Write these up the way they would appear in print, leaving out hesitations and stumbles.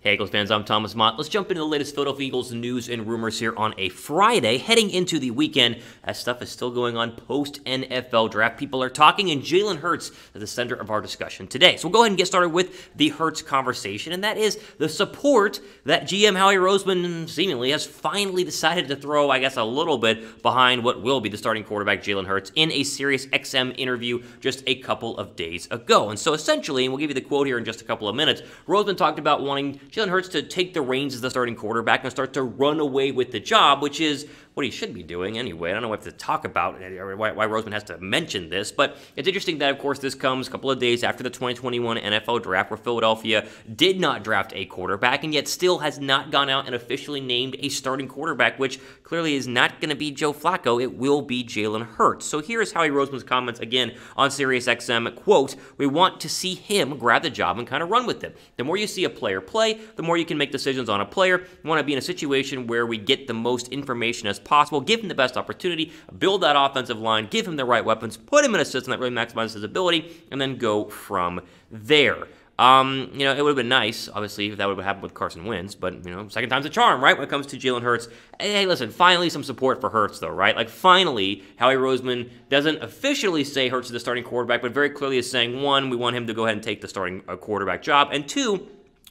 Hey Eagles fans, I'm Thomas Mott. Let's jump into the latest Philadelphia Eagles news and rumors here on a Friday, heading into the weekend as stuff is still going on post-NFL draft. People are talking, and Jalen Hurts is the center of our discussion today. So we'll go ahead and get started with the Hurts conversation, and that is the support that GM Howie Roseman seemingly has finally decided to throw, I guess, a little bit behind what will be the starting quarterback, Jalen Hurts, in a Sirius XM interview just a couple of days ago. And so essentially, and we'll give you the quote here in just a couple of minutes, Roseman talked about wanting Jalen Hurts to take the reins as the starting quarterback and start to run away with the job, which is what he should be doing anyway. I don't know what to talk about, why Roseman has to mention this, but it's interesting that, of course, this comes a couple of days after the 2021 NFL draft where Philadelphia did not draft a quarterback and yet still has not gone out and officially named a starting quarterback, which clearly is not going to be Joe Flacco. It will be Jalen Hurts. So here is Howie Roseman's comments again on SiriusXM, quote, "We want to see him grab the job and kind of run with it. The more you see a player play, the more you can make decisions on a player. We want to be in a situation where we get the most information as possible, give him the best opportunity, build that offensive line, give him the right weapons, put him in a system that really maximizes his ability, and then go from there." It would have been nice, obviously, if that would have happened with Carson Wentz, but, second time's a charm, right, when it comes to Jalen Hurts. Hey, listen, finally some support for Hurts, though, right? Like, finally, Howie Roseman doesn't officially say Hurts is the starting quarterback, but very clearly is saying, one, we want him to go ahead and take the starting quarterback job, and two,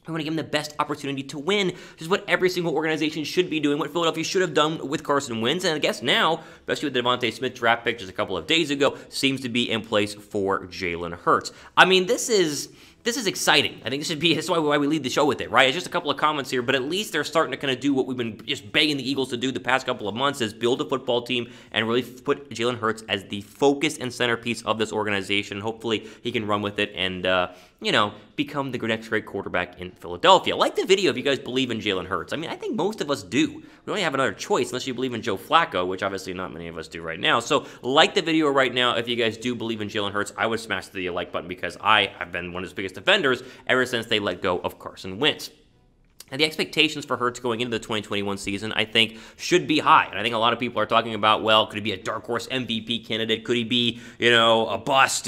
we want to give him the best opportunity to win, which is what every single organization should be doing, what Philadelphia should have done with Carson Wentz, and I guess now, especially with the DeVonta Smith draft pick just a couple of days ago, seems to be in place for Jalen Hurts. I mean, this is exciting. I think that's why we lead the show with it, right? It's just a couple of comments here, but at least they're starting to kind of do what we've been just begging the Eagles to do the past couple of months, is build a football team and really put Jalen Hurts as the focus and centerpiece of this organization. Hopefully, he can run with it and, become the next great quarterback in Philadelphia. Like the video if you guys believe in Jalen Hurts. I mean, I think most of us do. We only have another choice unless you believe in Joe Flacco, which obviously not many of us do right now. So like the video right now if you guys do believe in Jalen Hurts. I would smash the like button because I have been one of his biggest defenders ever since they let go of Carson Wentz. And the expectations for Hurts going into the 2021 season, I think, should be high. And I think a lot of people are talking about, well, could he be a dark horse MVP candidate? Could he be, a bust?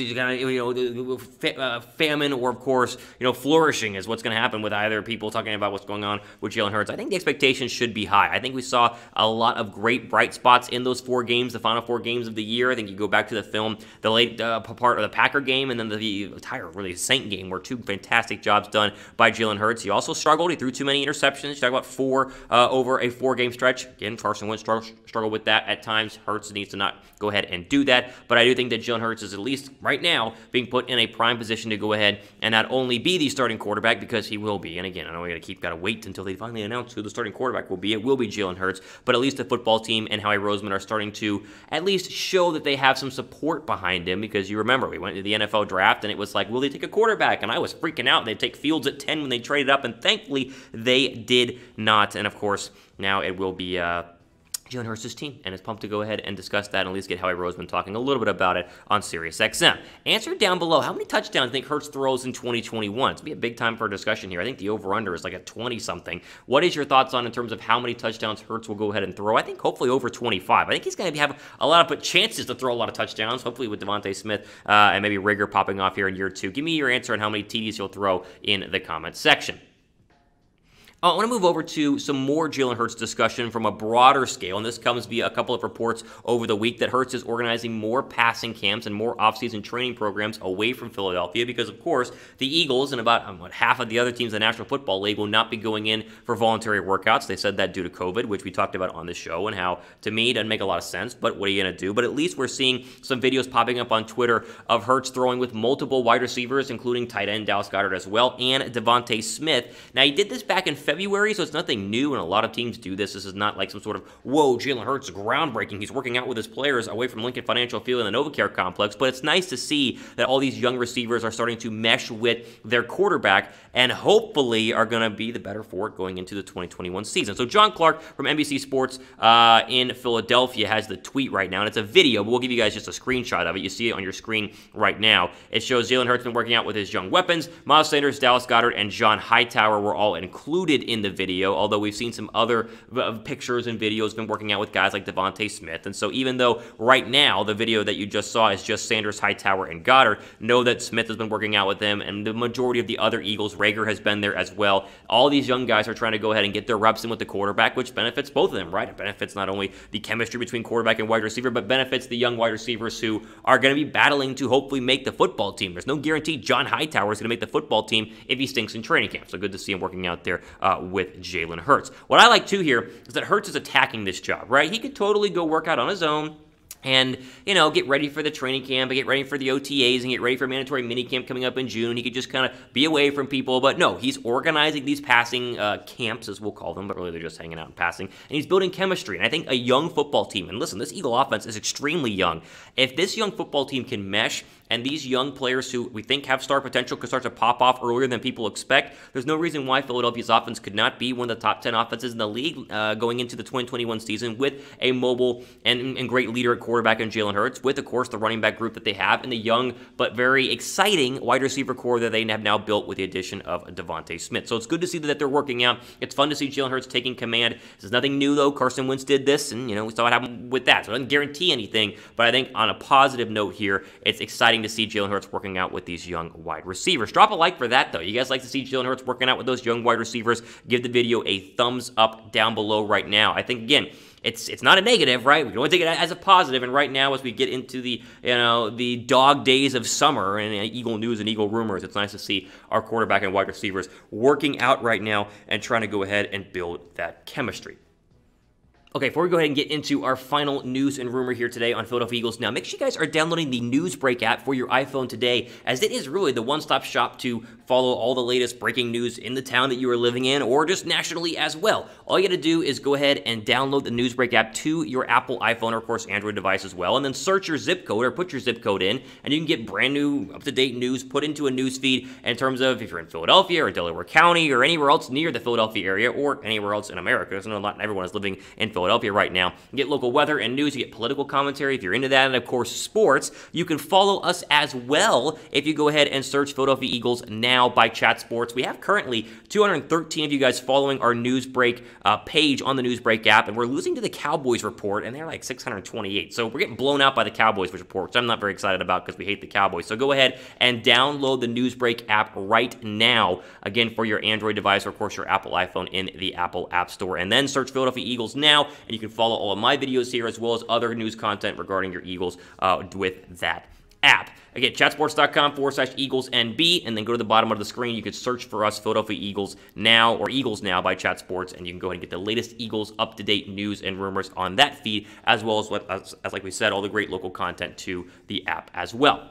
Famine or, of course, flourishing is what's going to happen with either people talking about what's going on with Jalen Hurts. I think the expectations should be high. I think we saw a lot of great bright spots in those 4 games, the final 4 games of the year. I think you go back to the film, the late part of the Packer game and then the entire really Saint game were 2 fantastic jobs done by Jalen Hurts. He also struggled. He threw too many interceptions. You talk about 4 over a 4-game stretch. Again, Carson Wentz struggled with that at times. Hurts needs to not go ahead and do that. But I do think that Jalen Hurts is at least right now being put in a prime position to go ahead and not only be the starting quarterback, because he will be. And again, I know we got to wait until they finally announce who the starting quarterback will be. It will be Jalen Hurts. But at least the football team and Howie Roseman are starting to at least show that they have some support behind him, because you remember we went to the NFL draft and it was like, will they take a quarterback? And I was freaking out. They'd take Fields at 10 when they traded up, and thankfully they did not. And of course, now it will be Jalen Hurts' team, and it's pumped to go ahead and discuss that and at least get Howie Roseman talking a little bit about it on SiriusXM. Answer down below, how many touchdowns do you think Hurts throws in 2021? It's going to be a big time for a discussion here. I think the over-under is like at 20-something. What is your thoughts on in terms of how many touchdowns Hurts will go ahead and throw? I think hopefully over 25. I think he's going to have a lot of chances to throw a lot of touchdowns, hopefully with DeVonta Smith and maybe Rigger popping off here in year 2. Give me your answer on how many TDs he'll throw in the comments section. I want to move over to some more Jalen Hurts discussion from a broader scale, and this comes via a couple of reports over the week that Hurts is organizing more passing camps and more offseason training programs away from Philadelphia because, of course, the Eagles and about half of the other teams in the National Football League will not be going in for voluntary workouts. They said that due to COVID, which we talked about on the show, and how, to me, it doesn't make a lot of sense, but what are you going to do? But at least we're seeing some videos popping up on Twitter of Hurts throwing with multiple wide receivers, including tight end Dallas Goedert as well, and DeVonta Smith. Now, he did this back in February, so it's nothing new, and a lot of teams do this. This is not like some sort of, whoa, Jalen Hurts is groundbreaking. He's working out with his players away from Lincoln Financial Field and the NovaCare complex, but it's nice to see that all these young receivers are starting to mesh with their quarterback and hopefully are going to be the better for it going into the 2021 season. So John Clark from NBC Sports in Philadelphia has the tweet right now, and it's a video, but we'll give you guys just a screenshot of it. You see it on your screen right now. It shows Jalen Hurts been working out with his young weapons. Miles Sanders, Dallas Goedert, and John Hightower were all included in the video, although we've seen some other pictures and videos been working out with guys like DeVonta Smith. And so even though right now the video that you just saw is just Sanders, Hightower, and Goedert, know that Smith has been working out with them, and the majority of the other Eagles, Rager has been there as well. All these young guys are trying to go ahead and get their reps in with the quarterback, which benefits both of them, right? It benefits not only the chemistry between quarterback and wide receiver, but benefits the young wide receivers who are going to be battling to hopefully make the football team. There's no guarantee John Hightower is going to make the football team if he stinks in training camp. So good to see him working out there with Jalen Hurts. What I like too here is that Hurts is attacking this job, right? He could totally go work out on his own and, you know, get ready for the training camp, and get ready for the OTAs, and get ready for mandatory minicamp coming up in June. He could just kind of be away from people, but no, he's organizing these passing camps, as we'll call them, but really they're just hanging out and passing, and he's building chemistry. And I think a young football team, and listen, this Eagle offense is extremely young. If this young football team can mesh, and these young players who we think have star potential could start to pop off earlier than people expect, there's no reason why Philadelphia's offense could not be one of the top 10 offenses in the league going into the 2021 season, with a mobile and great leader at quarterback in Jalen Hurts, with, of course, the running back group that they have, and the young but very exciting wide receiver core that they have now built with the addition of DeVonta Smith. So it's good to see that they're working out. It's fun to see Jalen Hurts taking command. This is nothing new, though. Carson Wentz did this, and, you know, we saw what happened with that. So it doesn't guarantee anything, but I think on a positive note here, it's exciting to see Jalen Hurts working out with these young wide receivers. Drop a like for that, though. You guys like to see Jalen Hurts working out with those young wide receivers? Give the video a thumbs up down below right now. I think, again, it's not a negative, right? We can only take it as a positive. And right now, as we get into the, you know, the dog days of summer and Eagle news and Eagle rumors, it's nice to see our quarterback and wide receivers working out right now and trying to go ahead and build that chemistry. Okay, before we go ahead and get into our final news and rumor here today on Philadelphia Eagles Now, make sure you guys are downloading the Newsbreak app for your iPhone today, as it is really the one-stop shop to follow all the latest breaking news in the town that you are living in, or just nationally as well. All you got to do is go ahead and download the Newsbreak app to your Apple iPhone, or of course Android device as well, and then search your zip code or put your zip code in, and you can get brand new, up-to-date news put into a news feed in terms of if you're in Philadelphia or Delaware County or anywhere else near the Philadelphia area or anywhere else in America, because I know not everyone is living in Philadelphia right now. You get local weather and news, you get political commentary if you're into that, and of course sports. You can follow us as well if you go ahead and search Philadelphia Eagles Now by Chat Sports. We have currently 213 of you guys following our Newsbreak page on the Newsbreak app, and we're losing to the Cowboys report, and they're like 628. So we're getting blown out by the Cowboys report, which I'm not very excited about because we hate the Cowboys. So go ahead and download the Newsbreak app right now, again, for your Android device or of course your Apple iPhone in the Apple App Store, and then search Philadelphia Eagles Now, and you can follow all of my videos here as well as other news content regarding your Eagles with that app. Again, chatsports.com/EaglesNB, and then go to the bottom of the screen. You can search for us, Philadelphia Eagles Now, or Eagles Now by Chat Sports, and you can go ahead and get the latest Eagles up-to-date news and rumors on that feed, as well as like we said, all the great local content to the app as well.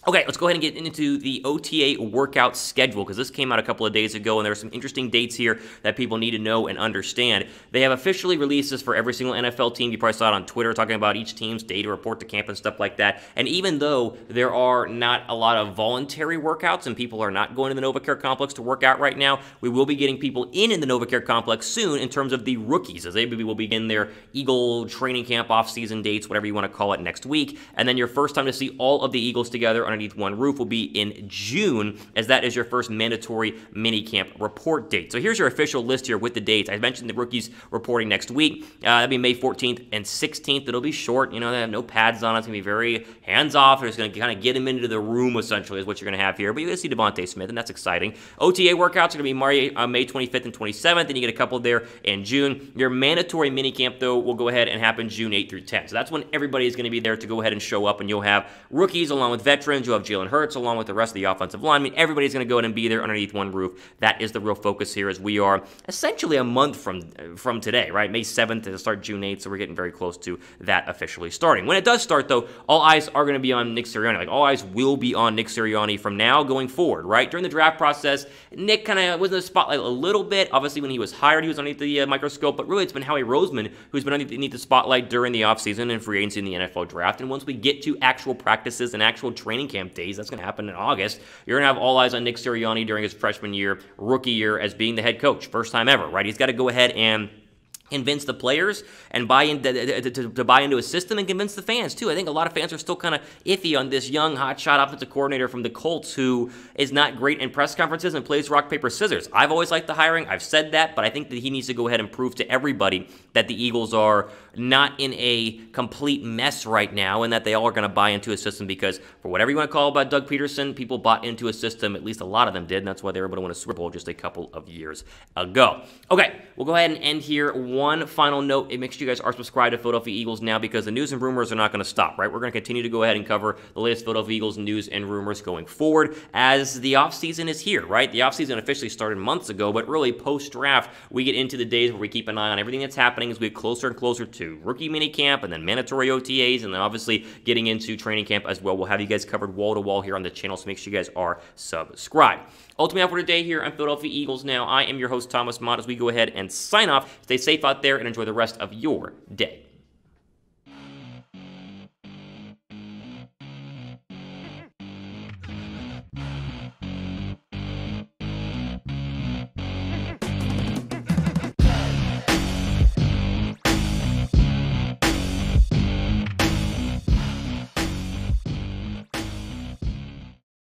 Okay, let's go ahead and get into the OTA workout schedule, because this came out a couple of days ago, and there are some interesting dates here that people need to know and understand. They have officially released this for every single NFL team. You probably saw it on Twitter, talking about each team's day to report to camp and stuff like that. And even though there are not a lot of voluntary workouts and people are not going to the NovaCare Complex to work out right now, we will be getting people in the NovaCare Complex soon in terms of the rookies, as they will begin their Eagle training camp off-season dates, whatever you want to call it, next week. And then your first time to see all of the Eagles together underneath one roof will be in June, as that is your first mandatory minicamp report date. So here's your official list here with the dates. I mentioned the rookies reporting next week. That'll be May 14th and 16th. It'll be short. You know, they have no pads on. It's going to be very hands-off. They're just going to kind of get them into the room, essentially, is what you're going to have here. But you're going to see DeVonta Smith, and that's exciting. OTA workouts are going to be May 25th and 27th, and you get a couple there in June. Your mandatory minicamp, though, will go ahead and happen June 8th through 10th. So that's when everybody is going to be there to go ahead and show up, and you'll have rookies along with veterans. You'll have Jalen Hurts along with the rest of the offensive line. I mean, everybody's going to go ahead and be there underneath one roof. That is the real focus here, as we are essentially a month from today, right? May 7th to start June 8th, so we're getting very close to that officially starting. When it does start, though, all eyes are going to be on Nick Sirianni. Like, all eyes will be on Nick Sirianni from now going forward, right? During the draft process, Nick kind of was in the spotlight a little bit. Obviously, when he was hired, he was underneath the microscope, but really it's been Howie Roseman who's been underneath the spotlight during the offseason and free agency in the NFL draft. And once we get to actual practices and actual training camp days, that's going to happen in August, you're going to have all eyes on Nick Sirianni during his freshman year, rookie year, as being the head coach. First time ever, right? He's got to go ahead and convince the players and buy in to buy into a system, and convince the fans too. I think a lot of fans are still kind of iffy on this young hotshot offensive coordinator from the Colts who is not great in press conferences and plays rock, paper, scissors. I've always liked the hiring. I've said that, but I think that he needs to go ahead and prove to everybody that the Eagles are not in a complete mess right now and that they all are going to buy into a system, because for whatever you want to call about Doug Peterson, people bought into a system, at least a lot of them did, and that's why they were able to win a Super Bowl just a couple of years ago. Okay, we'll go ahead and end here. One final note, make sure you guys are subscribed to Philadelphia Eagles now, because the news and rumors are not going to stop, right? We're going to continue to go ahead and cover the latest Philadelphia Eagles news and rumors going forward as the offseason is here, right? The offseason officially started months ago, but really post-draft, we get into the days where we keep an eye on everything that's happening as we get closer and closer to rookie minicamp and then mandatory OTAs, and then obviously getting into training camp as well. We'll have you guys covered wall to wall here on the channel, so make sure you guys are subscribed. Ultimately, for today here on Philadelphia Eagles Now, I am your host, Thomas Mott, as we go ahead and sign off. Stay safe out there and enjoy the rest of your day.